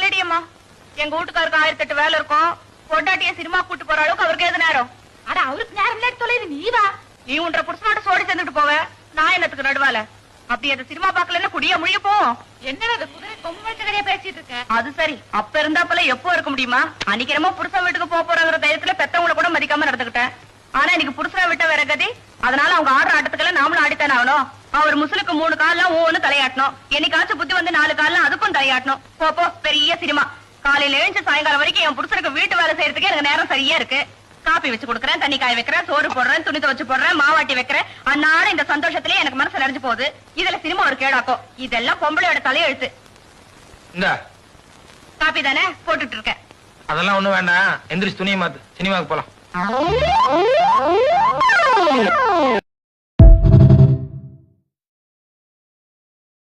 இல்லடியம்மா. எங்க வீட்டுக்காருக்கு 1008 வேலை இருக்கும். பொண்டாட்டிய சினிமா கூட்டு போற அளவுக்கு அவருக்கு எது நேரம்? அட அவருக்கு நேரம் இல்ல தொலைது. நீ வா. நீ உன்ற புருஷனோட சோடி சேர்ந்துட்டு போவ. நான் என்னத்துக்கு நடுவால? அப்படி அந்த சினிமா பாக்கலன்னா குடிய முழிய போவோம். என்னடா அது குதிரை கொம்பு கடையா பேசிட்டு இருக்க? அது சரி, அப்ப இருந்தாப்பல எப்போ இருக்க முடியுமா? அன்னைக்கு என்னமோ புருஷன் வீட்டுக்கு போறங்கிற தைரியத்துல பெத்தவங்களை கூட மதிக்காம நடந்துக்கிட்டேன். ஆனா இன்னைக்கு புருஷனை விட்ட வேற கதி. அதனால அவங்க ஆடுற ஆட்டத்துக்கெல்லாம் நாமளும் ஆடித்தானே ஆகணும். அவர் முசுலுக்கு 3 கால்லாம் ஒவ்வொன்னு தலையாட்டணும். என்னைக்காச்சும் புத்தி வந்து 4 கால்லாம் அதுக்கும் தலையாட்டணும். போப்போ பெரிய சினிமா. காலையில எழுந்து சாயங்காலம் வரைக்கும் என் புருஷனுக்கு வீட்டு வேலை செய்யறதுக்கு எனக்கு நேரம் சரியா இருக்கு. காப்பி வச்சு கொடுக்குறேன், தண்ணி காய வைக்கிறேன், சோறு போடுறேன், துணி துவச்சு போடுறேன், மாவாட்டி வைக்கிறேன். அன்னாட இந்த சந்தோஷத்திலே எனக்கு மனசு நிறைஞ்சு போகுது. இதுல சினிமா ஒரு கேடாக்கும். இதெல்லாம் பொம்பளையோட தலையெழுத்து. காப்பி தானே போட்டுட்டு இருக்கேன். அதெல்லாம் ஒண்ணும் வேண்டாம். எந்திரிச்சு துணியை மாத்து, சினிமாவுக்கு போலாம்.